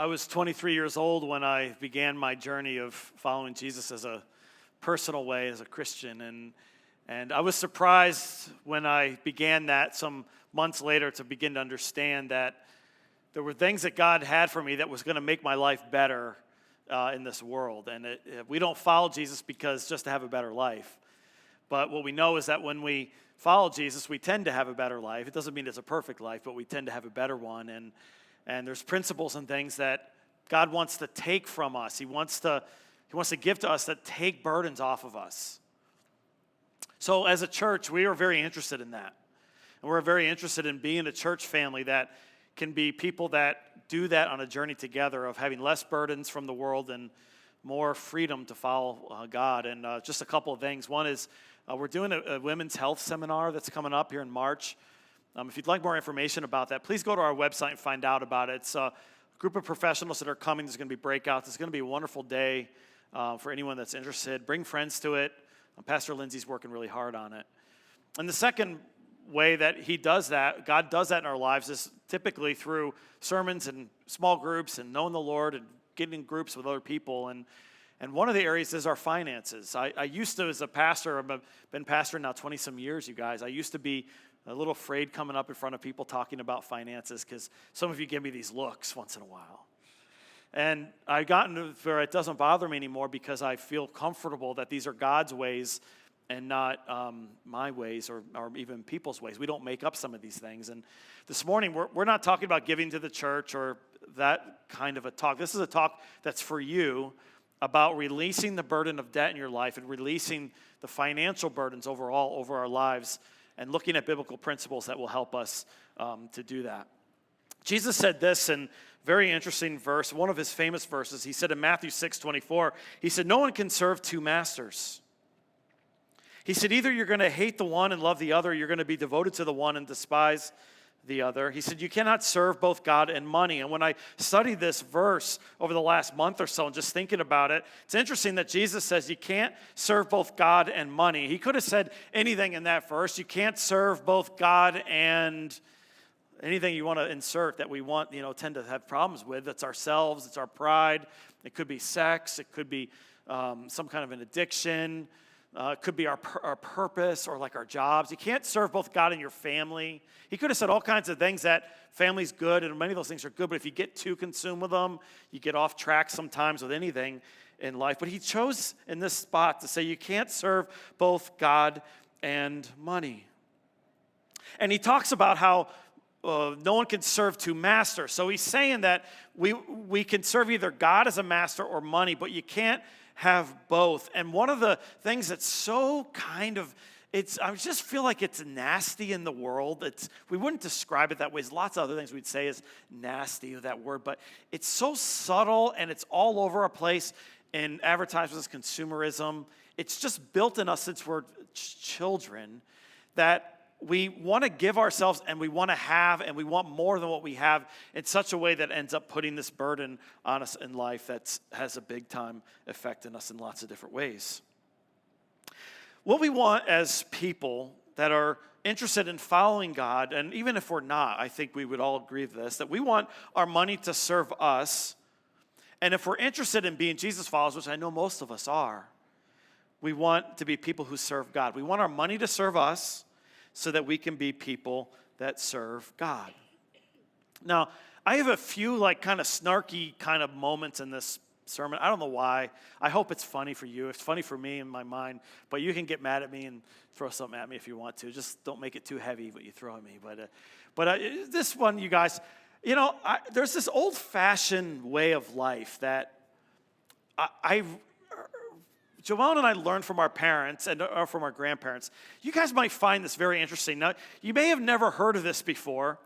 I was 23 years old when I began my journey of following Jesus as a personal way, as a Christian. And I was surprised when I began that some months later to begin to understand that there were things that God had for me that was going to make my life better in this world. And we don't follow Jesus because just to have a better life. But what we know is that when we follow Jesus, we tend to have a better life. It doesn't mean it's a perfect life, but we tend to have a better one. And there's principles and things that God wants to take from us. He wants to give to us that take burdens off of us. So as a church, we are very interested in that. And we're very interested in being a church family that can be people that do that on a journey together of having less burdens from the world and more freedom to follow God. And just a couple of things. One is we're doing a women's health seminar that's coming up here in March. If you'd like more information about that, please go to our website and find out about it. It's a group of professionals that are coming. There's going to be breakouts. It's going to be a wonderful day for anyone that's interested. Bring friends to it. Pastor Lindsay's working really hard on it. And the second way that he does that, God does that in our lives, is typically through sermons and small groups and knowing the Lord and getting in groups with other people. And one of the areas is our finances. I used to, as a pastor, I've been pastoring now 20-some years, you guys. I used to be a little afraid coming up in front of people talking about finances because some of you give me these looks once in a while. And I've gotten to where it doesn't bother me anymore because I feel comfortable that these are God's ways and not my ways or even people's ways. We don't make up some of these things. And this morning, we're not talking about giving to the church or that kind of a talk. This is a talk that's for you about releasing the burden of debt in your life and releasing the financial burdens overall over our lives and looking at biblical principles that will help us to do that. Jesus said this in very interesting verse, one of his famous verses. He said in Matthew 6:24, he said, "No one can serve two masters." He said, either you're going to hate the one and love the other, or you're going to be devoted to the one and despise the other. He said, you cannot serve both God and money. And when I studied this verse over the last month or so and just thinking about it, it's interesting that Jesus says you can't serve both God and money. He could have said anything in that verse. You can't serve both God and anything you want to insert that we want, tend to have problems with. It's ourselves, it's our pride. It could be sex. It could be some kind of an addiction. It could be our purpose or like our jobs. You can't serve both God and your family. He could have said all kinds of things that family's good, and many of those things are good, but if you get too consumed with them, you get off track sometimes with anything in life. But he chose in this spot to say you can't serve both God and money. And he talks about how no one can serve two masters. So he's saying that we can serve either God as a master or money, but you can't have both. And one of the things that's so kind of, I just feel like it's nasty in the world. We wouldn't describe it that way. There's lots of other things we'd say is nasty with that word, but it's so subtle and it's all over our place in advertisements, consumerism. It's just built in us since we're children that we want to give ourselves and we want to have and we want more than what we have in such a way that ends up putting this burden on us in life that has a big time effect in us in lots of different ways. What we want as people that are interested in following God, and even if we're not, I think we would all agree with this, that we want our money to serve us. And if we're interested in being Jesus followers, which I know most of us are, we want to be people who serve God. We want our money to serve us so that we can be people that serve God. Now, I have a few kind of snarky kind of moments in this sermon. I don't know why. I hope it's funny for you. It's funny for me in my mind, but you can get mad at me and throw something at me if you want to. Just don't make it too heavy what you throw at me. But this one, you guys, there's this old-fashioned way of life that Joelle and I learned from our parents or from our grandparents. You guys might find this very interesting. Now, you may have never heard of this before,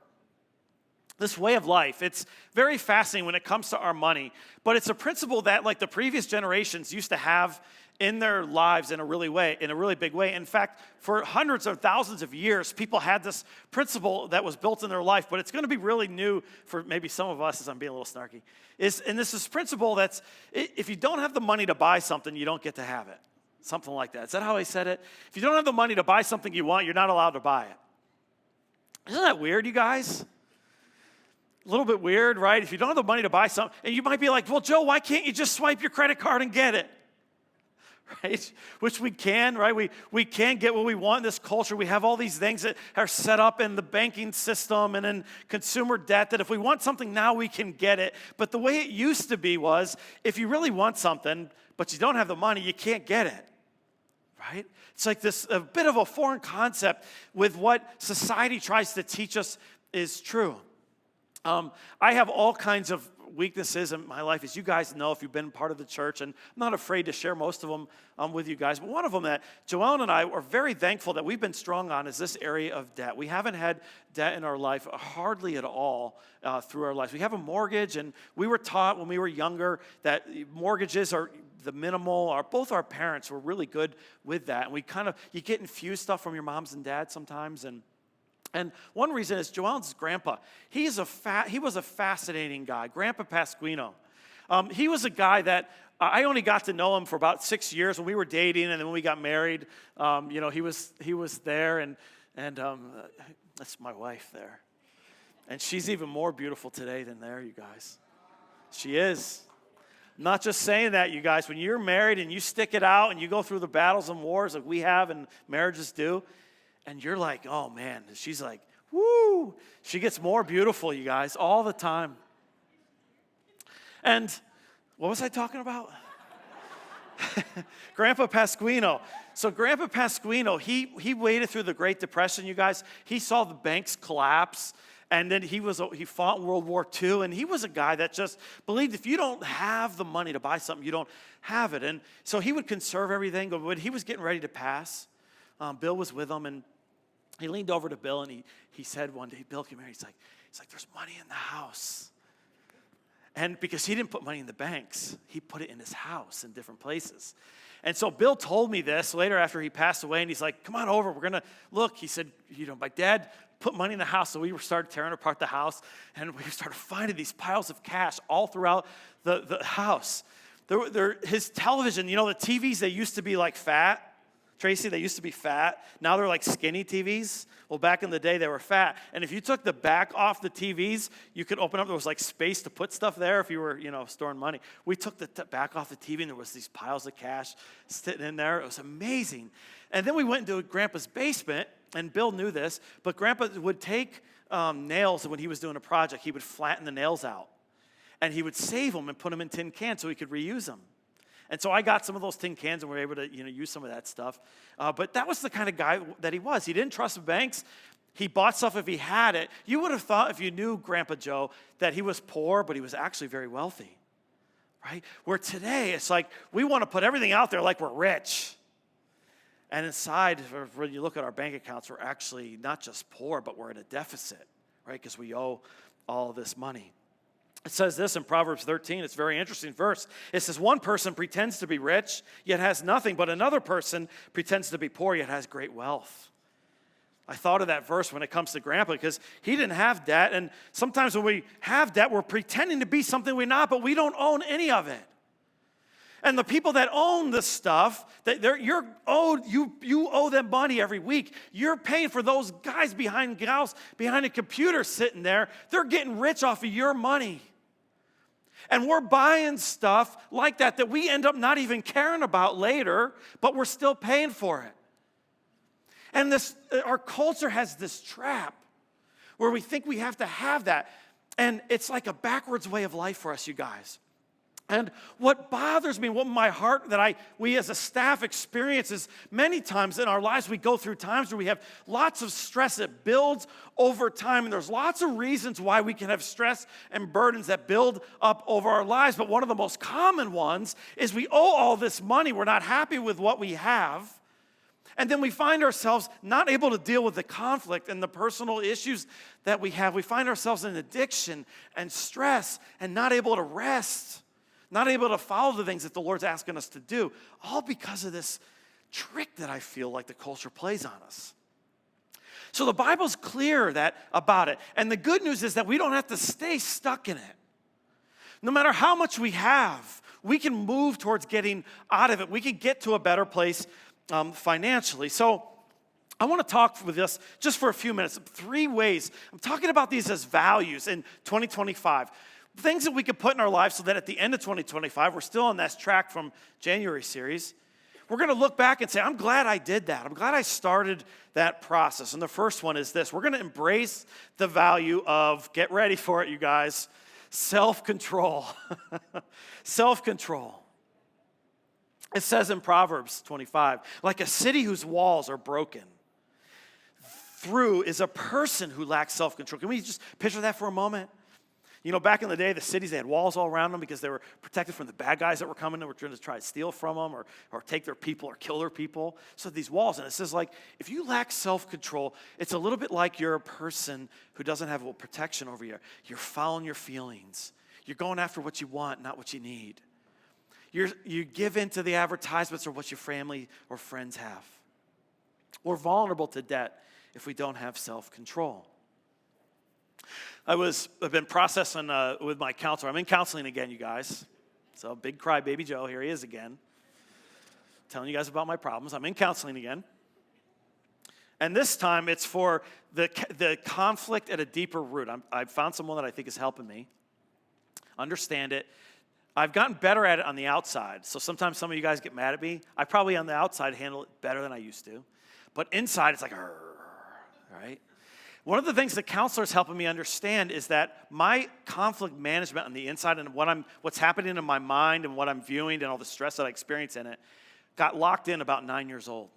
this way of life. It's very fascinating when it comes to our money, but it's a principle that the previous generations used to have in their lives in a really big way. In fact, for hundreds of thousands of years, people had this principle that was built in their life, but it's going to be really new for maybe some of us, as I'm being a little snarky. And this is principle that's, if you don't have the money to buy something, you don't get to have it. Something like that. Is that how I said it? If you don't have the money to buy something you want, you're not allowed to buy it. Isn't that weird, you guys? A little bit weird, right? If you don't have the money to buy something, and you might be like, well, Joe, why can't you just swipe your credit card and get it? Right? Which we can, right? We can get what we want in this culture. We have all these things that are set up in the banking system and in consumer debt that if we want something now, we can get it. But the way it used to be was, if you really want something, but you don't have the money, you can't get it. Right? It's like this, a bit of a foreign concept with what society tries to teach us is true. I have all kinds of weaknesses in my life, as you guys know if you've been part of the church, and I'm not afraid to share most of them with you guys. But one of them that Joellen and I are very thankful that we've been strong on is this area of debt. We haven't had debt in our life hardly at all through our lives. We have a mortgage, and we were taught when we were younger that mortgages are the minimal. Both our parents were really good with that, and we you get infused stuff from your moms and dads sometimes, and one reason is Joellen's grandpa. He was a fascinating guy, Grandpa Pasquino. He was a guy that I only got to know him for about 6 years when we were dating, and then when we got married, he was there, and that's my wife there, and she's even more beautiful today than there, you guys. She is. I'm not just saying that, you guys. When you're married and you stick it out and you go through the battles and wars like we have and marriages do, and you're like, oh, man. She's like, woo. She gets more beautiful, you guys, all the time. And what was I talking about? Grandpa Pasquino. So Grandpa Pasquino, he waded through the Great Depression, you guys. He saw the banks collapse. And then he fought in World War II. And he was a guy that just believed if you don't have the money to buy something, you don't have it. And so he would conserve everything. But when he was getting ready to pass, Bill was with him, and he leaned over to Bill, and he said one day, Bill, come here. He's like, there's money in the house. And because he didn't put money in the banks, he put it in his house in different places. And so Bill told me this later after he passed away, and he's like, come on over. We're going to look. He said, my dad put money in the house. So we started tearing apart the house, and we started finding these piles of cash all throughout the house. His television, the TVs, they used to be like fat. Tracy, they used to be fat. Now they're like skinny TVs. Well, back in the day, they were fat. And if you took the back off the TVs, you could open up. There was like space to put stuff there if you were, storing money. We took the back off the TV, and there was these piles of cash sitting in there. It was amazing. And then we went into Grandpa's basement, and Bill knew this, but Grandpa would take nails when he was doing a project. He would flatten the nails out, and he would save them and put them in tin cans so he could reuse them. And so I got some of those tin cans and were able to, use some of that stuff. But that was the kind of guy that he was. He didn't trust the banks. He bought stuff if he had it. You would have thought, if you knew Grandpa Joe, that he was poor, but he was actually very wealthy, right? Where today, it's like we want to put everything out there like we're rich. And inside, when you look at our bank accounts, we're actually not just poor, but we're in a deficit, right? Because we owe all this money. It says this in Proverbs 13. It's a very interesting verse. It says, one person pretends to be rich, yet has nothing, but another person pretends to be poor, yet has great wealth. I thought of that verse when it comes to Grandpa, because he didn't have debt, and sometimes when we have debt, we're pretending to be something we're not, but we don't own any of it. And the people that own this stuff, you owe them money every week. You're paying for those guys behind a computer sitting there. They're getting rich off of your money. And we're buying stuff like that we end up not even caring about later, but we're still paying for it. And our culture has this trap where we think we have to have that. And it's like a backwards way of life for us, you guys. And what bothers me, what my heart we as a staff experience is many times in our lives we go through times where we have lots of stress that builds over time. And there's lots of reasons why we can have stress and burdens that build up over our lives. But one of the most common ones is we owe all this money. We're not happy with what we have. And then we find ourselves not able to deal with the conflict and the personal issues that we have. We find ourselves in addiction and stress and not able to rest. Not able to follow the things that the Lord's asking us to do, all because of this trick that I feel like the culture plays on us. So the Bible's clear about it. And the good news is that we don't have to stay stuck in it. No matter how much we have, we can move towards getting out of it. We can get to a better place financially. So I want to talk with us just for a few minutes, 3 ways. I'm talking about these as values in 2025. Things that we could put in our lives so that at the end of 2025, we're still on that track from January series. We're going to look back and say, I'm glad I did that. I'm glad I started that process. And the first one is this. We're going to embrace the value of, get ready for it, you guys, self-control. Self-control. It says in Proverbs 25, like a city whose walls are broken through is a person who lacks self-control. Can we just picture that for a moment? You know, back in the day, the cities, they had walls all around them because they were protected from the bad guys that were coming and were trying to try to steal from them or take their people or kill their people. So these walls, and it says like, if you lack self-control, it's a little bit like you're a person who doesn't have protection over you. You're following your feelings. You're going after what you want, not what you need. You give in to the advertisements or what your family or friends have. We're vulnerable to debt if we don't have self-control. I've been processing with my counselor. I'm in counseling again, you guys. So big cry baby Joe, here he is again. Telling you guys about my problems. I'm in counseling again. And this time it's for the conflict at a deeper root. I've found someone that I think is helping me understand it. I've gotten better at it on the outside. So sometimes some of you guys get mad at me. I probably on the outside handle it better than I used to. But inside it's like, right? One of the things the counselor is helping me understand is that my conflict management on the inside and what's happening in my mind and what I'm viewing and all the stress that I experience in it got locked in about 9 years old.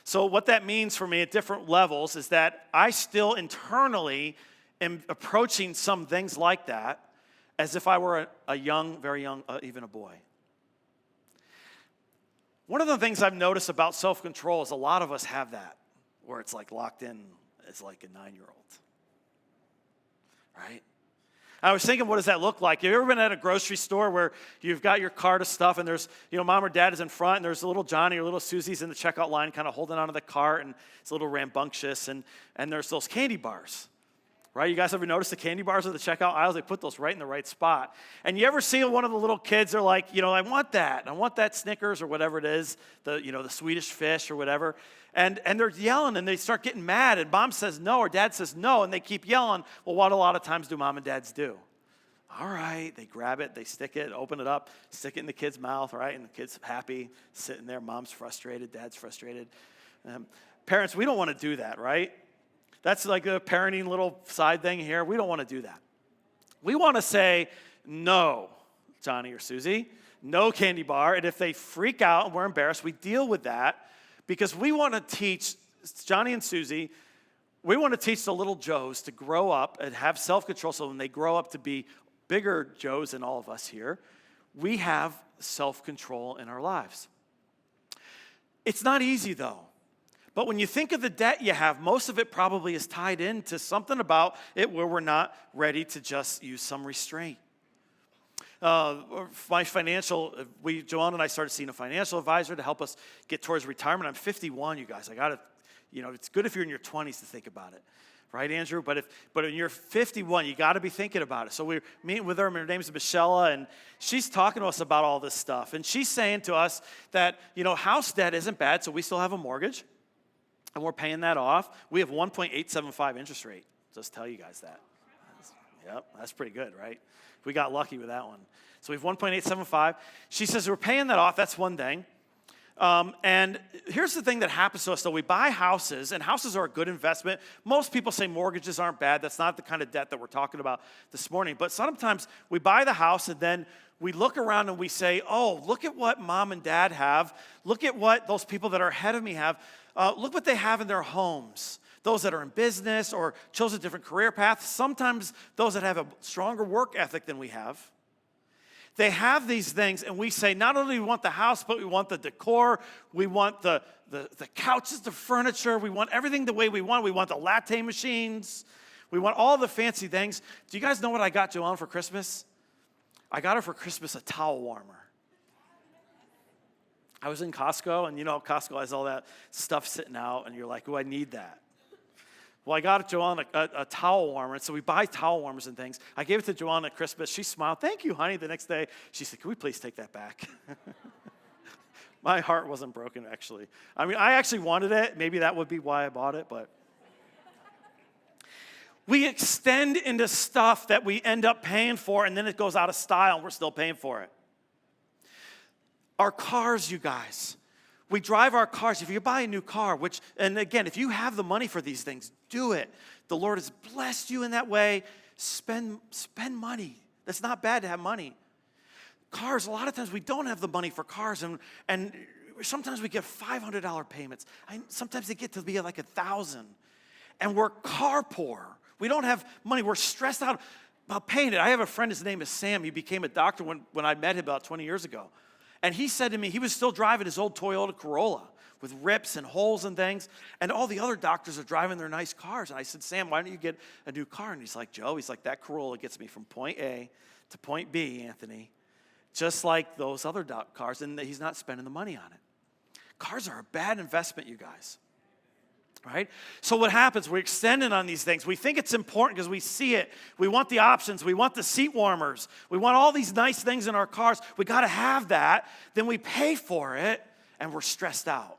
So what that means for me at different levels is that I still internally am approaching some things like that as if I were a young, very young, even a boy. One of the things I've noticed about self-control is a lot of us have that, where it's like locked in as like a 9-year-old, right? I was thinking, what does that look like? Have you ever been at a grocery store where you've got your cart of stuff and there's, mom or dad is in front and there's a little Johnny or little Susie's in the checkout line kind of holding onto the cart and it's a little rambunctious and there's those candy bars, right? You guys ever notice the candy bars at the checkout aisles? They put those right in the right spot. And you ever see one of the little kids, they're like, I want that Snickers or whatever it is, the Swedish fish or whatever. And they're yelling and they start getting mad and mom says no or dad says no and they keep yelling. Well, what a lot of times do mom and dads do? All right, they grab it, they stick it, open it up, stick it in the kid's mouth, right? And the kid's happy, sitting there, mom's frustrated, dad's frustrated. Parents, we don't want to do that, right? That's like a parenting little side thing here. We don't want to do that. We want to say, no, Johnny or Susie, no candy bar. And if they freak out and we're embarrassed, we deal with that because we want to teach Johnny and Susie, we want to teach the little Joes to grow up and have self-control so when they grow up to be bigger Joes than all of us here, we have self-control in our lives. It's not easy, though. But when you think of the debt you have, most of it probably is tied into something about it where we're not ready to just use some restraint. My Joanne and I started seeing a financial advisor to help us get towards retirement. I'm 51, you guys. It's good if you're in your 20s to think about it. Right, Andrew? But when you're 51, you got to be thinking about it. So we're meeting with her. Her name's Michelle, and she's talking to us about all this stuff. And she's saying to us that, house debt isn't bad, so we still have a mortgage. And we're paying that off. We have 1.875 interest rate. Just tell you guys that. Yep, that's pretty good, right? We got lucky with that one. So we have 1.875. She says we're paying that off. That's one thing. And here's the thing that happens to us, though. We buy houses, and houses are a good investment. Most people say mortgages aren't bad. That's not the kind of debt that we're talking about this morning. But sometimes we buy the house, and then we look around and we say, oh, look at what mom and dad have. Look at what those people that are ahead of me have. Look what they have in their homes. Those that are in business or chose a different career path. Sometimes those that have a stronger work ethic than we have. They have these things, and we say, not only do we want the house, but we want the decor. We want the couches, the furniture. We want everything the way we want. We want the latte machines. We want all the fancy things. Do you guys know what I got Joanne for Christmas? I got her for Christmas a towel warmer. I was in Costco, and Costco has all that stuff sitting out, and you're like, oh, I need that. Well, I got Joanne a towel warmer, and so we buy towel warmers and things. I gave it to Joanne at Christmas. She smiled, thank you, honey. The next day, she said, can we please take that back? My heart wasn't broken, actually. I mean, I actually wanted it. Maybe that would be why I bought it, but. We extend into stuff that we end up paying for, and then it goes out of style, and we're still paying for it. Our cars, you guys. We drive our cars. If you buy a new car, and again, if you have the money for these things, do it. The Lord has blessed you in that way. Spend money. That's not bad to have money. Cars, a lot of times we don't have the money for cars, and sometimes we get $500 payments. Sometimes they get to be like $1,000, and we're car poor. We don't have money. We're stressed out about paying it. I have a friend, his name is Sam. He became a doctor when I met him about 20 years ago. And he said to me, he was still driving his old Toyota Corolla with rips and holes and things, and all the other doctors are driving their nice cars. And I said, Sam, why don't you get a new car? And he's like, Joe, that Corolla gets me from point A to point B, Anthony, just like those other cars, and he's not spending the money on it. Cars are a bad investment, you guys. Right? So what happens? We're extending on these things. We think it's important because we see it. We want the options. We want the seat warmers. We want all these nice things in our cars. We got to have that. Then we pay for it, and we're stressed out.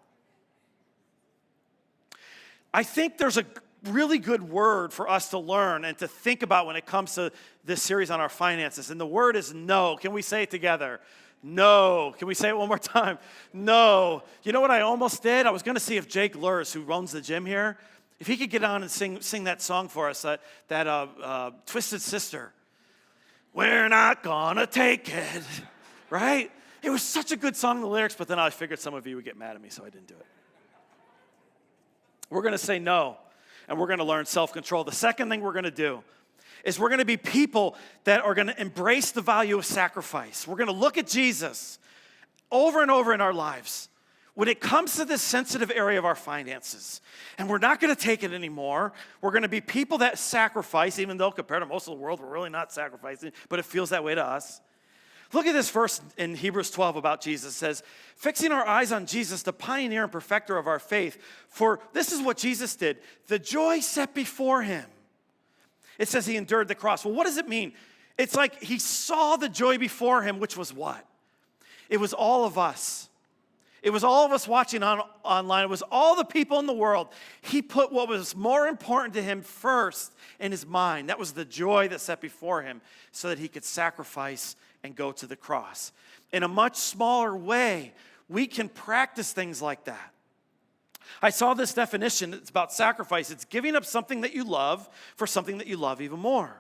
I think there's a really good word for us to learn and to think about when it comes to this series on our finances, and the word is no. Can we say it together? No. Can we say it one more time? No. You know what I almost did? I was going to see if Jake Lurs, who owns the gym here, if he could get on and sing that song for us, that Twisted Sister. We're not gonna take it, right? It was such a good song, the lyrics, but then I figured some of you would get mad at me, so I didn't do it. We're going to say no, and we're going to learn self-control. The second thing we're going to do is we're going to be people that are going to embrace the value of sacrifice. We're going to look at Jesus over and over in our lives when it comes to this sensitive area of our finances. And we're not going to take it anymore. We're going to be people that sacrifice, even though compared to most of the world, we're really not sacrificing, but it feels that way to us. Look at this verse in Hebrews 12 about Jesus. It says, fixing our eyes on Jesus, the pioneer and perfecter of our faith. For this is what Jesus did. The joy set before him. It says he endured the cross. Well, what does it mean? It's like he saw the joy before him, which was what? It was all of us. It was all of us watching online. It was all the people in the world. He put what was more important to him first in his mind. That was the joy that set before him so that he could sacrifice and go to the cross. In a much smaller way, we can practice things like that. I saw this definition. It's about sacrifice. It's giving up something that you love for something that you love even more.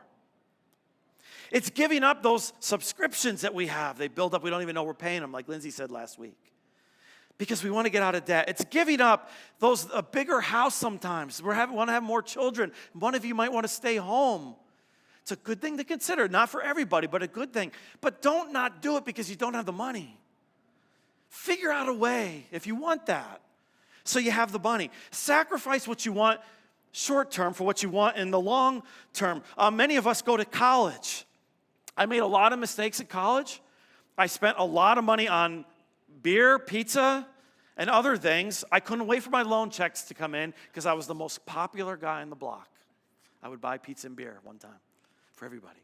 It's giving up those subscriptions that we have. They build up. We don't even know we're paying them, like Lindsay said last week, because we want to get out of debt. It's giving up a bigger house sometimes. We want to have more children. One of you might want to stay home. It's a good thing to consider. Not for everybody, but a good thing. But don't not do it because you don't have the money. Figure out a way if you want that, so you have the money. Sacrifice what you want short term for what you want in the long term. Many of us go to college. I made a lot of mistakes at college. I spent a lot of money on beer, pizza, and other things. I couldn't wait for my loan checks to come in because I was the most popular guy on the block. I would buy pizza and beer one time for everybody.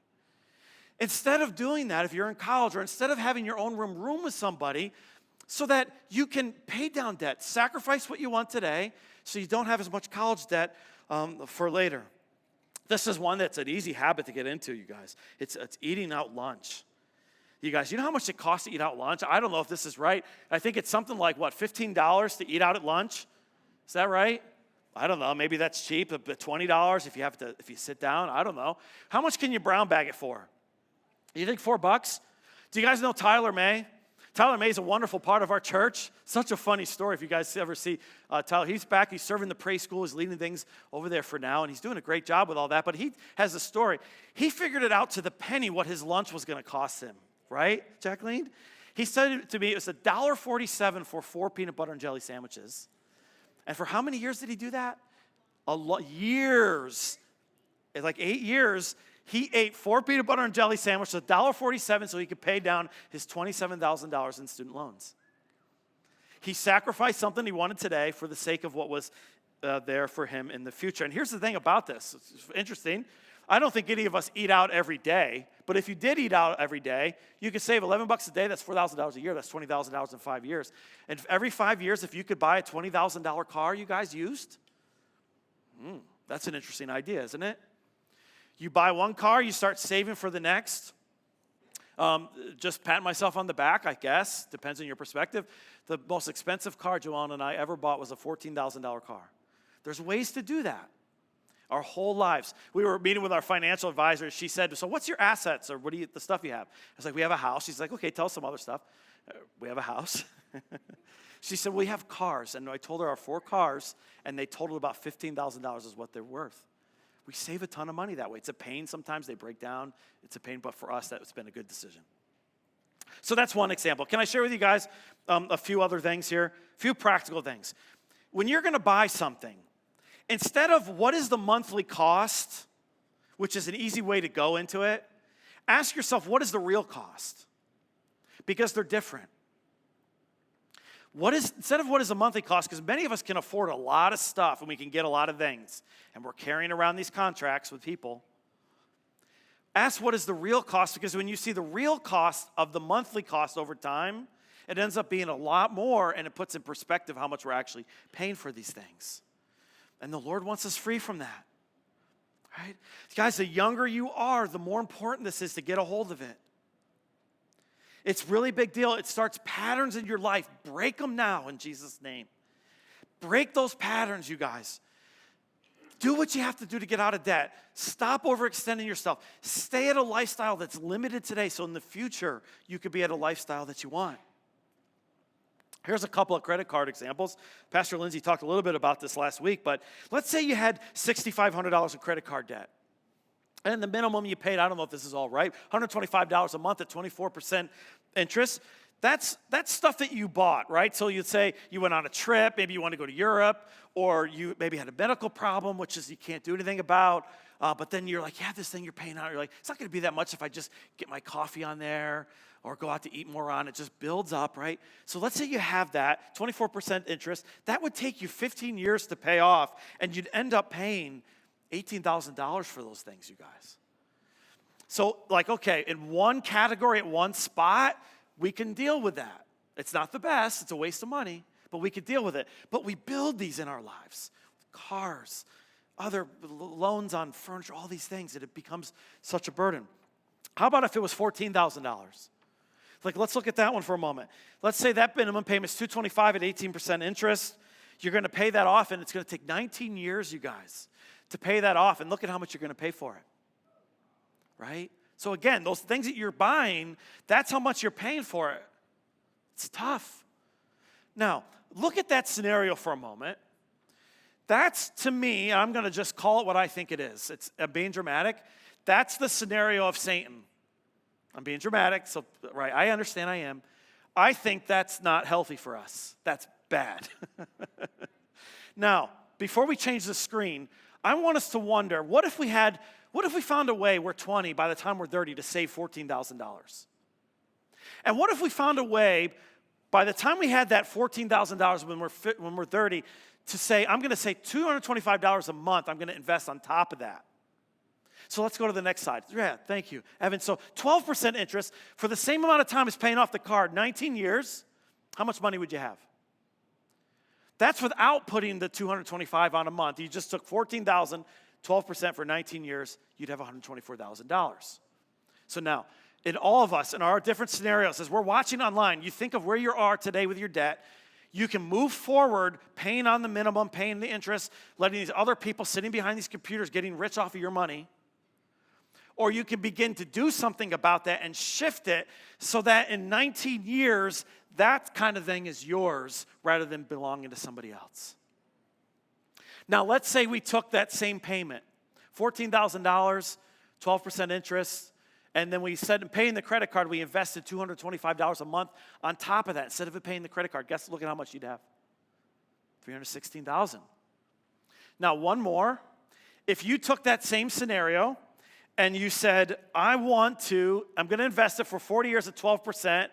Instead of doing that, if you're in college, or instead of having your own room with somebody, so that you can pay down debt, sacrifice what you want today so you don't have as much college debt for later. This is one that's an easy habit to get into, you guys. It's eating out lunch. You guys, you know how much it costs to eat out lunch? I don't know if this is right. I think it's something like, $15 to eat out at lunch? Is that right? I don't know. Maybe that's cheap, but $20 if you sit down. I don't know. How much can you brown bag it for? You think $4? Do you guys know Tyler May? Tyler May is a wonderful part of our church. Such a funny story if you guys ever see Tyler. He's back. He's serving the praise school. He's leading things over there for now, and he's doing a great job with all that. But he has a story. He figured it out to the penny what his lunch was going to cost him. Right, Jacqueline? He said it to me, it was $1.47 for 4 peanut butter and jelly sandwiches. And for how many years did he do that? Years. It's like 8 years. He ate 4 peanut butter and jelly sandwiches, $1.47, so he could pay down his $27,000 in student loans. He sacrificed something he wanted today for the sake of what was there for him in the future. And here's the thing about this. It's interesting. I don't think any of us eat out every day, but if you did eat out every day, you could save $11 a day. That's $4,000 a year. That's $20,000 in 5 years. And every 5 years, if you could buy a $20,000 car, you guys used, that's an interesting idea, isn't it? You buy one car, you start saving for the next. Just patting myself on the back, I guess. Depends on your perspective. The most expensive car Joanna and I ever bought was a $14,000 car. There's ways to do that. Our whole lives. We were meeting with our financial advisor. She said, so what's your assets or the stuff you have? I was like, we have a house. She's like, okay, tell us some other stuff. We have a house. She said, we have cars. And I told her our 4 cars, and they totaled about $15,000 is what they're worth. We save a ton of money that way. It's a pain sometimes. They break down. It's a pain, but for us, that's been a good decision. So that's one example. Can I share with you guys a few other things here? A few practical things. When you're going to buy something, instead of what is the monthly cost, which is an easy way to go into it, ask yourself, what is the real cost? Because they're different. Instead of what is the monthly cost, because many of us can afford a lot of stuff and we can get a lot of things, and we're carrying around these contracts with people, ask what is the real cost, because when you see the real cost of the monthly cost over time, it ends up being a lot more, and it puts in perspective how much we're actually paying for these things. And the Lord wants us free from that, right? Guys, the younger you are, the more important this is to get a hold of it. It's really big deal. It starts patterns in your life. Break them now in Jesus' name. Break those patterns, you guys. Do what you have to do to get out of debt. Stop overextending yourself. Stay at a lifestyle that's limited today so in the future you could be at a lifestyle that you want. Here's a couple of credit card examples. Pastor Lindsay talked a little bit about this last week, but let's say you had $6,500 in credit card debt. And the minimum you paid, I don't know if this is all right, $125 a month at 24% interest. That's stuff that you bought, right? So you'd say you went on a trip, maybe you want to go to Europe, or you maybe had a medical problem, which is you can't do anything about. But then you're like, yeah, this thing you're paying out. You're like, it's not going to be that much if I just get my coffee on there or go out to eat more on. It just builds up, right? So let's say you have that, 24% interest. That would take you 15 years to pay off, and you'd end up paying $18,000 for those things, you guys. So like, okay, in one category, at one spot, we can deal with that. It's not the best. It's a waste of money, but we could deal with it. But we build these in our lives. Cars, other loans on furniture, all these things, and it becomes such a burden. How about if it was $14,000? Like, let's look at that one for a moment. Let's say that minimum payment is $225 at 18% interest. You're going to pay that off, and it's going to take 19 years, you guys, to pay that off. And look at how much you're going to pay for it, right? So again, those things that you're buying, that's how much you're paying for it. It's tough. Now, look at that scenario for a moment. That's, to me, I'm going to just call it what I think it is. It's being dramatic. That's the scenario of Satan. I'm being dramatic, so right, I understand I am. I think that's not healthy for us. That's bad. Now, before we change the screen, I want us to wonder, what if we found a way, we're 20, by the time we're 30, to save $14,000? And what if we found a way, by the time we had that $14,000 when we're 30, to say, I'm going to say $225 a month I'm going to invest on top of that. So let's go to the next slide. Yeah, thank you, Evan. So 12% interest for the same amount of time as paying off the card, 19 years, how much money would you have? That's without putting the $225 on a month. You just took $14,000, 12% for 19 years, you'd have $124,000. So now, in all of us, in our different scenarios, as we're watching online, you think of where you are today with your debt. You can move forward, paying on the minimum, paying the interest, letting these other people sitting behind these computers getting rich off of your money. Or you can begin to do something about that and shift it so that in 19 years, that kind of thing is yours rather than belonging to somebody else. Now, let's say we took that same payment, $14,000, 12% interest, and then we said in paying the credit card, we invested $225 a month on top of that. Instead of it paying the credit card, look at how much you'd have. $316,000. Now, one more. If you took that same scenario and you said, I'm going to invest it for 40 years at 12%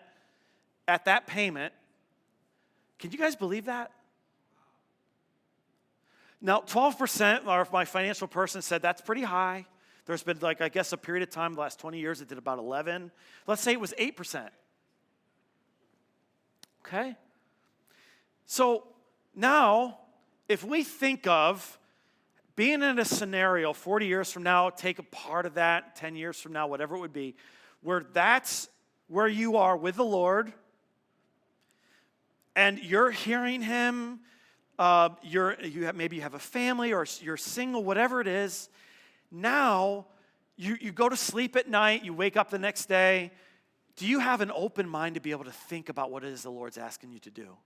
at that payment, can you guys believe that? Now, 12%, or if my financial person said, that's pretty high. There's been, like, I guess, a period of time, the last 20 years, it did about 11. Let's say it was 8%. Okay? So now, if we think of being in a scenario 40 years from now, take a part of that, 10 years from now, whatever it would be, where that's where you are with the Lord, and you're hearing him, maybe you have a family or you're single, whatever it is. Now, you go to sleep at night, you wake up the next day. Do you have an open mind to be able to think about what it is the Lord's asking you to do?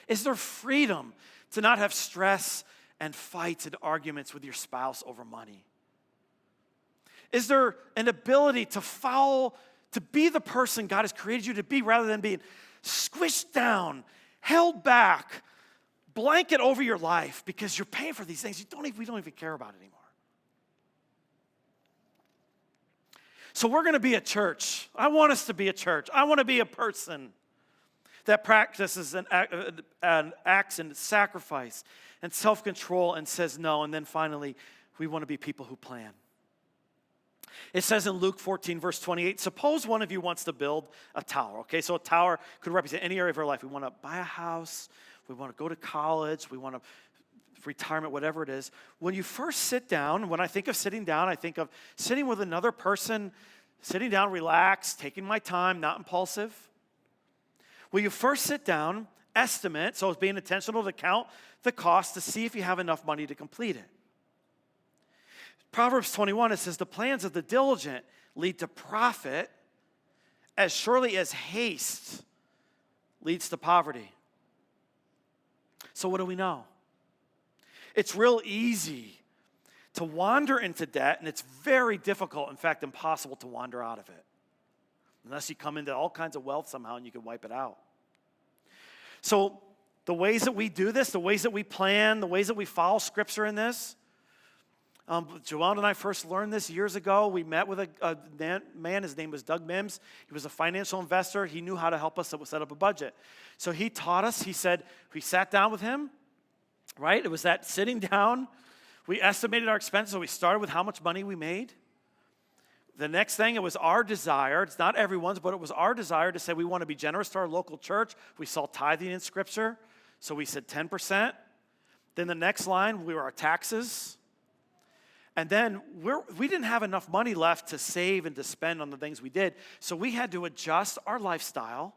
Is there freedom to not have stress and fights and arguments with your spouse over money? Is there an ability to be the person God has created you to be rather than being squished down, held back, blanket over your life because you're paying for these things we don't even care about anymore? So we're going to be a church. I want us to be a church. I want to be a person that practices and acts in sacrifice and self-control and says no. And then finally, we want to be people who plan. It says in Luke 14, verse 28, suppose one of you wants to build a tower. Okay, so a tower could represent any area of our life. We want to buy a house. We want to go to college. We want to retirement, whatever it is. When you first sit down, when I think of sitting down, I think of sitting with another person, sitting down, relaxed, taking my time, not impulsive. When you first sit down, estimate, so it's being intentional to count the cost to see if you have enough money to complete it. Proverbs 21, it says, the plans of the diligent lead to profit as surely as haste leads to poverty. So what do we know? It's real easy to wander into debt, and it's very difficult, in fact, impossible to wander out of it. Unless you come into all kinds of wealth somehow and you can wipe it out. So the ways that we do this, the ways that we plan, the ways that we follow Scripture in this, Joanne and I first learned this years ago. We met with a man, his name was Doug Mims. He was a financial investor. He knew how to help us set up a budget. So he taught us, he said, we sat down with him, right? It was that sitting down. We estimated our expenses, so we started with how much money we made. The next thing, it was our desire, it's not everyone's, but it was our desire to say we want to be generous to our local church. We saw tithing in Scripture, so we said 10%. Then the next line, we were our taxes. And then we didn't have enough money left to save and to spend on the things we did, so we had to adjust our lifestyle,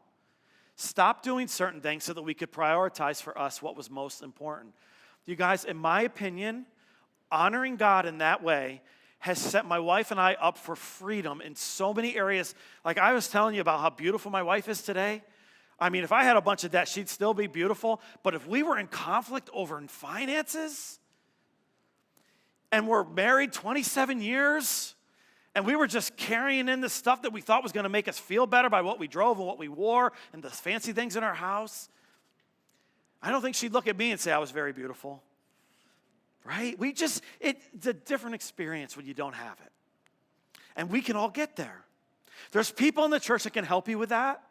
stop doing certain things so that we could prioritize for us what was most important. You guys, in my opinion, honoring God in that way has set my wife and I up for freedom in so many areas. Like I was telling you about how beautiful my wife is today. I mean, if I had a bunch of debt, she'd still be beautiful. But if we were in conflict over finances, and we're married 27 years, and we were just carrying in the stuff that we thought was going to make us feel better by what we drove and what we wore and the fancy things in our house, I don't think she'd look at me and say I was very beautiful. Right? It's a different experience when you don't have it. And we can all get there. There's people in the church that can help you with that.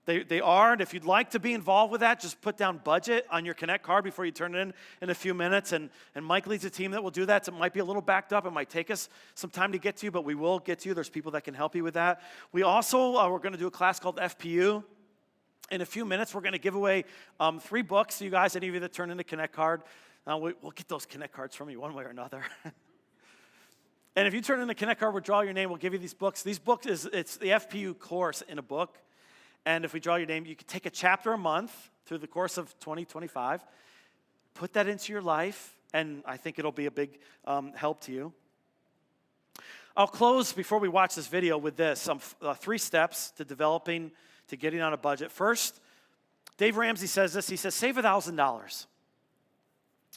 They are, and if you'd like to be involved with that, just put down budget on your Connect card before you turn it in a few minutes, and Mike leads a team that will do that. So it might be a little backed up. It might take us some time to get to you, but we will get to you. There's people that can help you with that. We also, we're going to do a class called FPU. In a few minutes, we're going to give away 3 books to you guys, any of you that turn in a Connect card. We'll get those Connect cards from you one way or another. And if you turn in a Connect card, we'll draw your name. We'll give you these books. These books, it's the FPU course in a book. And if we draw your name, you can take a chapter a month through the course of 2025. Put that into your life, and I think it'll be a big help to you. I'll close before we watch this video with this. 3 steps to getting on a budget. First, Dave Ramsey says this. He says, save $1,000.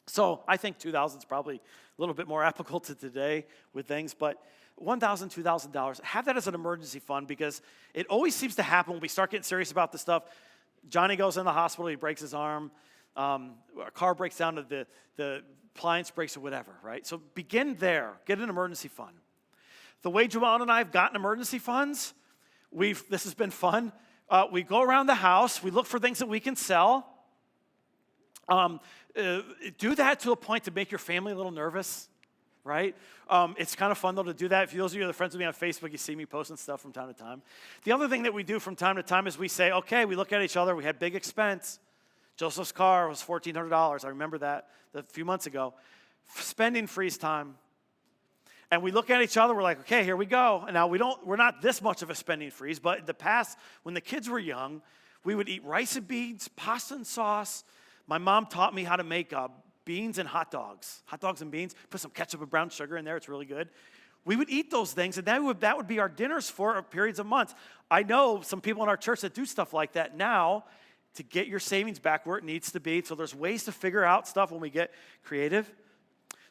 So I think $2,000 is probably a little bit more applicable to today with things, but $1,000, $2,000, have that as an emergency fund, because it always seems to happen when we start getting serious about this stuff. Johnny goes in the hospital, he breaks his arm, a car breaks down, the appliance breaks or whatever, right? So begin there, get an emergency fund. The way Joanne and I have gotten emergency funds, this has been fun. We go around the house, we look for things that we can sell. Do that to a point to make your family a little nervous, right? It's kind of fun, though, to do that. If those of you that are friends with me on Facebook, you see me posting stuff from time to time. The other thing that we do from time to time is we say, okay, we look at each other. We had big expense. Joseph's car was $1,400. I remember that a few months ago. Spending frees time. And we look at each other, we're like, okay, here we go. And now we're not this much of a spending freeze, but in the past, when the kids were young, we would eat rice and beans, pasta and sauce. My mom taught me how to make beans and hot dogs and beans. Put some ketchup and brown sugar in there, it's really good. We would eat those things, and that would be our dinners for periods of months. I know some people in our church that do stuff like that now to get your savings back where it needs to be. So there's ways to figure out stuff when we get creative.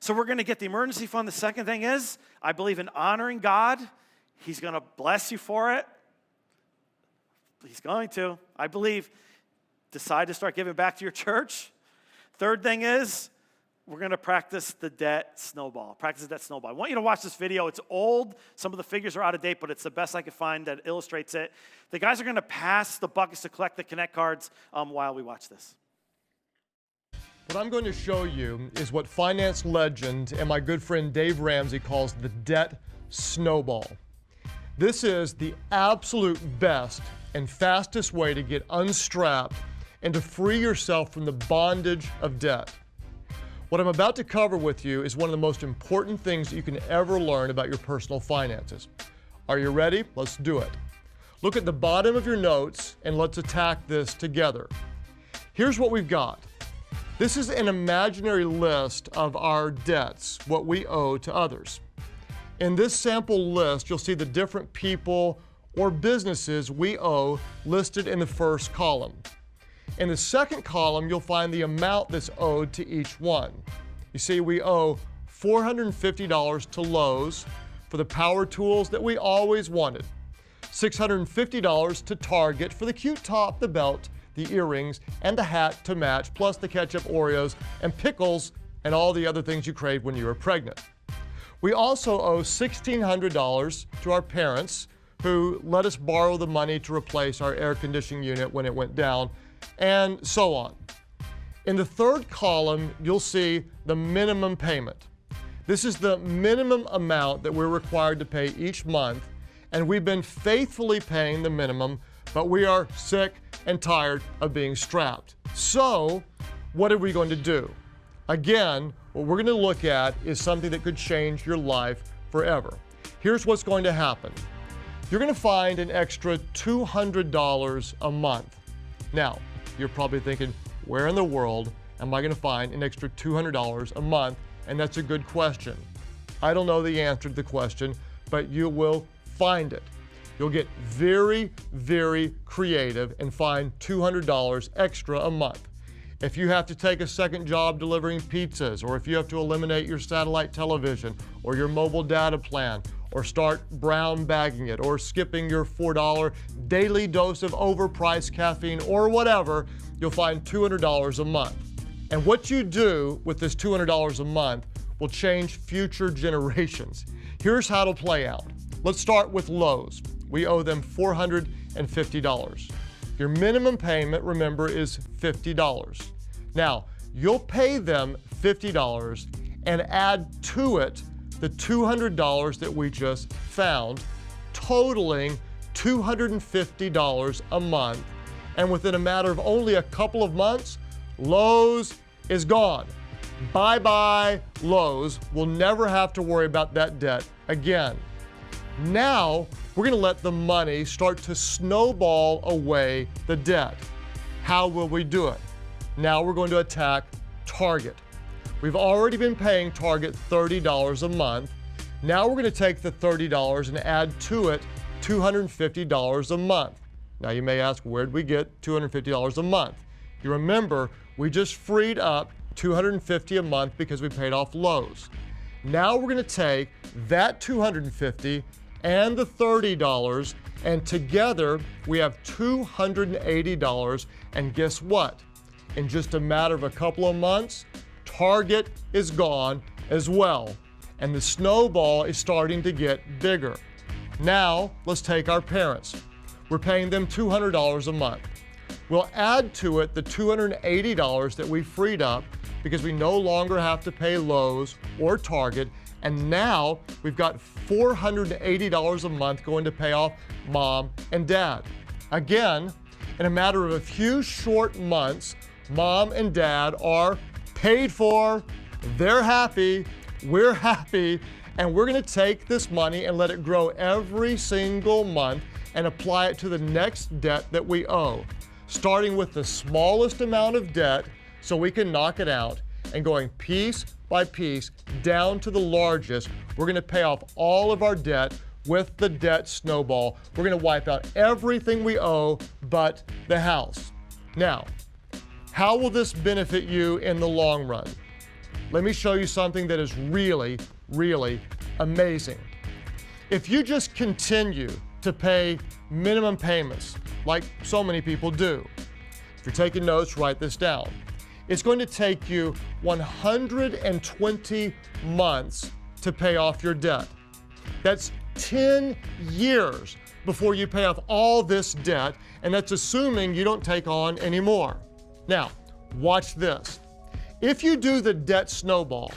So we're going to get the emergency fund. The second thing is, I believe in honoring God. He's going to bless you for it. He's going to. I believe. Decide to start giving back to your church. Third thing is, we're going to practice the debt snowball. Practice the debt snowball. I want you to watch this video. It's old. Some of the figures are out of date, but it's the best I could find that illustrates it. The guys are going to pass the buckets to collect the Connect cards while we watch this. What I'm going to show you is what finance legend and my good friend Dave Ramsey calls the debt snowball. This is the absolute best and fastest way to get unstrapped and to free yourself from the bondage of debt. What I'm about to cover with you is one of the most important things that you can ever learn about your personal finances. Are you ready? Let's do it. Look at the bottom of your notes and let's attack this together. Here's what we've got. This is an imaginary list of our debts, what we owe to others. In this sample list, you'll see the different people or businesses we owe listed in the first column. In the second column, you'll find the amount that's owed to each one. You see, we owe $450 to Lowe's for the power tools that we always wanted, $650 to Target for the cute top, the belt, the earrings, and the hat to match, plus the ketchup, Oreos, and pickles, and all the other things you craved when you were pregnant. We also owe $1,600 to our parents, who let us borrow the money to replace our air conditioning unit when it went down, and so on. In the third column, you'll see the minimum payment. This is the minimum amount that we're required to pay each month, and we've been faithfully paying the minimum, but we are sick and tired of being strapped. So, what are we going to do? Again, what we're going to look at is something that could change your life forever. Here's what's going to happen. You're going to find an extra $200 a month. Now, you're probably thinking, where in the world am I going to find an extra $200 a month? And that's a good question. I don't know the answer to the question, but you will find it. You'll get very, very creative and find $200 extra a month. If you have to take a second job delivering pizzas, or if you have to eliminate your satellite television or your mobile data plan, or start brown bagging it, or skipping your $4 daily dose of overpriced caffeine, or whatever, you'll find $200 a month. And what you do with this $200 a month will change future generations. Here's how it'll play out. Let's start with Lowe's. We owe them $450. Your minimum payment, remember, is $50. Now, you'll pay them $50 and add to it the $200 that we just found, totaling $250 a month. And within a matter of only a couple of months, Lowe's is gone. Bye-bye, Lowe's. We'll never have to worry about that debt again. Now, we're going to let the money start to snowball away the debt. How will we do it? Now we're going to attack Target. We've already been paying Target $30 a month. Now we're going to take the $30 and add to it $250 a month. Now you may ask, where did we get $250 a month? You remember, we just freed up $250 a month because we paid off Lowe's. Now we're going to take that $250 and the $30, and together we have $280. And guess what? In just a matter of a couple of months, Target is gone as well. And the snowball is starting to get bigger. Now, let's take our parents. We're paying them $200 a month. We'll add to it the $280 that we freed up because we no longer have to pay Lowe's or Target, And now we've got $480 a month going to pay off mom and dad. Again, in a matter of a few short months, mom and dad are paid for, they're happy, we're happy, and we're gonna take this money and let it grow every single month and apply it to the next debt that we owe, starting with the smallest amount of debt so we can knock it out, and going piece by piece down to the largest. We're gonna pay off all of our debt with the debt snowball. We're gonna wipe out everything we owe but the house. Now, how will this benefit you in the long run? Let me show you something that is really, really amazing. If you just continue to pay minimum payments, like so many people do, if you're taking notes, write this down. It's going to take you 120 months to pay off your debt. That's 10 years before you pay off all this debt, and that's assuming you don't take on any more. Now, watch this. If you do the debt snowball,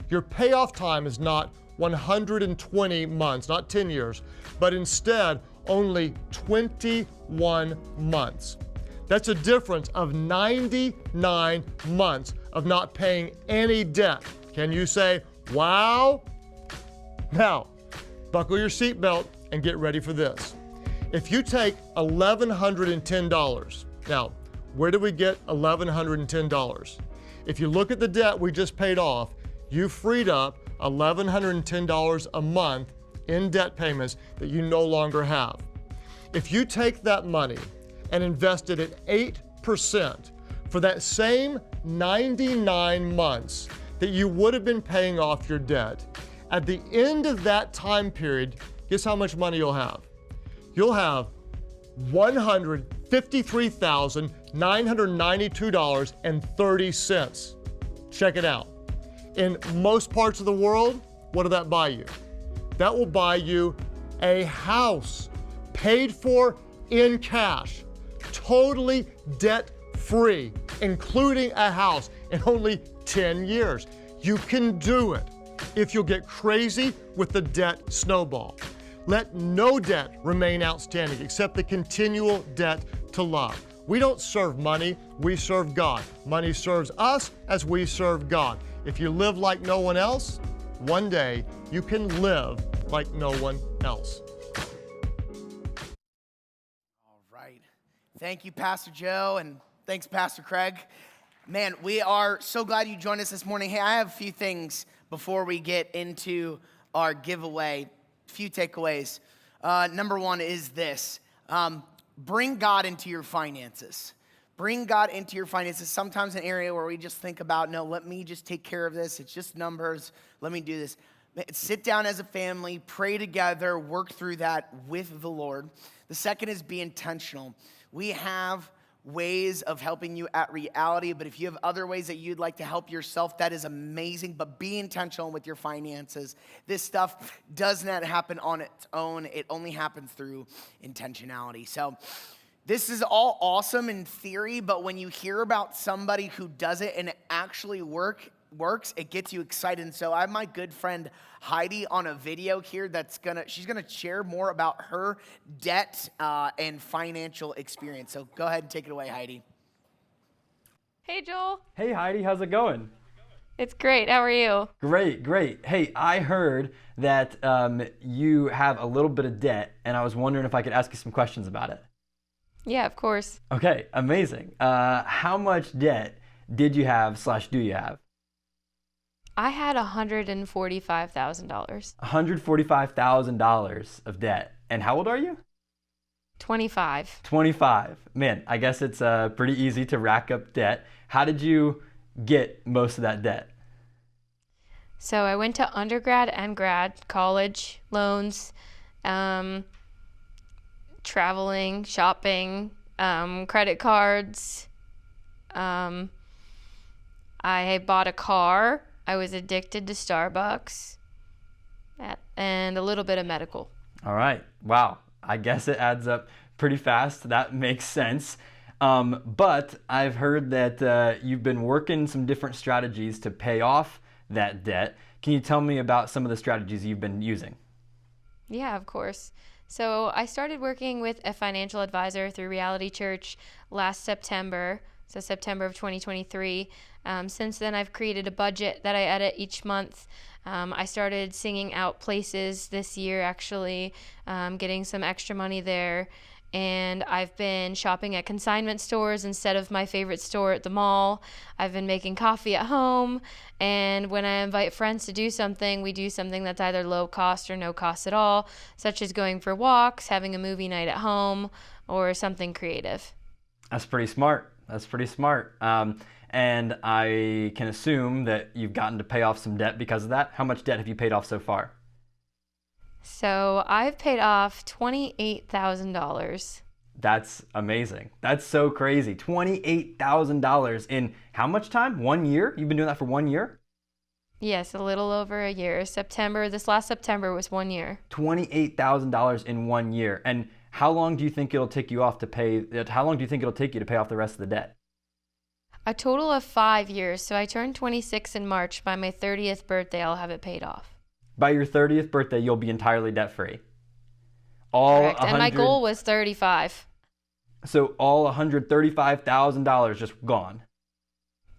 your payoff time is not 120 months, not 10 years, but instead only 21 months. That's a difference of 99 months of not paying any debt. Can you say, wow? Now, buckle your seatbelt and get ready for this. If you take $1,110, now, where did we get $1,110? If you look at the debt we just paid off, you freed up $1,110 a month in debt payments that you no longer have. If you take that money and invest it at 8% for that same 99 months that you would have been paying off your debt, at the end of that time period, guess how much money you'll have? You'll have $153,992.30. Check it out. In most parts of the world, what did that buy you? That will buy you a house paid for in cash, totally debt-free, including a house in only 10 years. You can do it if you'll get crazy with the debt snowball. Let no debt remain outstanding except the continual debt to love. We don't serve money, we serve God. Money serves us as we serve God. If you live like no one else, one day you can live like no one else. All right. Thank you, Pastor Joe, and thanks, Pastor Craig. Man, we are so glad you joined us this morning. Hey, I have a few things before we get into our giveaway. A few takeaways. Number one is this. Bring God into your finances. Bring God into your finances. Sometimes an area where we just think about, no, let me just take care of this. It's just numbers. Let me do this. Sit down as a family, pray together, work through that with the Lord. The second is be intentional. We have ways of helping you at Reality, but if you have other ways that you'd like to help yourself, that is amazing, but be intentional with your finances. This stuff does not happen on its own. It only happens through intentionality. So this is all awesome in theory, but when you hear about somebody who does it and it actually works, it gets you excited. And so I have my good friend Heidi on a video here she's gonna share more about her debt and financial experience. So go ahead and take it away, Heidi. Hey, Joel. Hey, Heidi, how's it going? It's great. How are you? Great, great. Hey, I heard that you have a little bit of debt, and I was wondering if I could ask you some questions about it. Yeah, of course. Okay, amazing. How much debt did you have / do you have? I had $145,000. $145,000 of debt. And how old are you? 25. 25. Man, I guess it's pretty easy to rack up debt. How did you get most of that debt? So I went to undergrad and grad, college, loans, traveling, shopping, credit cards. I bought a car. I was addicted to Starbucks, and a little bit of medical. All right. Wow. I guess it adds up pretty fast. That makes sense. But I've heard that you've been working some different strategies to pay off that debt. Can you tell me about some of the strategies you've been using? Yeah, of course. So I started working with a financial advisor through Reality Church last September, so September of 2023. Since then, I've created a budget that I edit each month. I started singing out places this year, actually, getting some extra money there. And I've been shopping at consignment stores instead of my favorite store at the mall. I've been making coffee at home. And when I invite friends to do something, we do something that's either low cost or no cost at all, such as going for walks, having a movie night at home, or something creative. That's pretty smart. That's pretty smart. And I can assume that you've gotten to pay off some debt because of that. How much debt have you paid off so far? So I've paid off $28,000. That's amazing. That's so crazy. $28,000 in how much time? 1 year? You've been doing that for 1 year? Yes, a little over a year. This last September was 1 year. $28,000 in 1 year. And how long do you think it'll take you to pay off the rest of the debt? A total of 5 years. So I turned 26 in March. By my 30th birthday, I'll have it paid off. By your 30th birthday, you'll be entirely debt-free. All Correct. And my goal was 35. So all $135,000 just gone.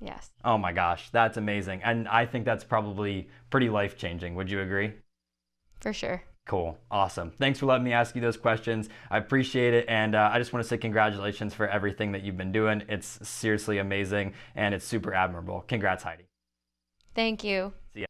Yes. Oh my gosh, that's amazing. And I think that's probably pretty life-changing. Would you agree? For sure. Cool. Awesome. Thanks for letting me ask you those questions. I appreciate it. And I just want to say congratulations for everything that you've been doing. It's seriously amazing and it's super admirable. Congrats, Heidi. Thank you. See ya.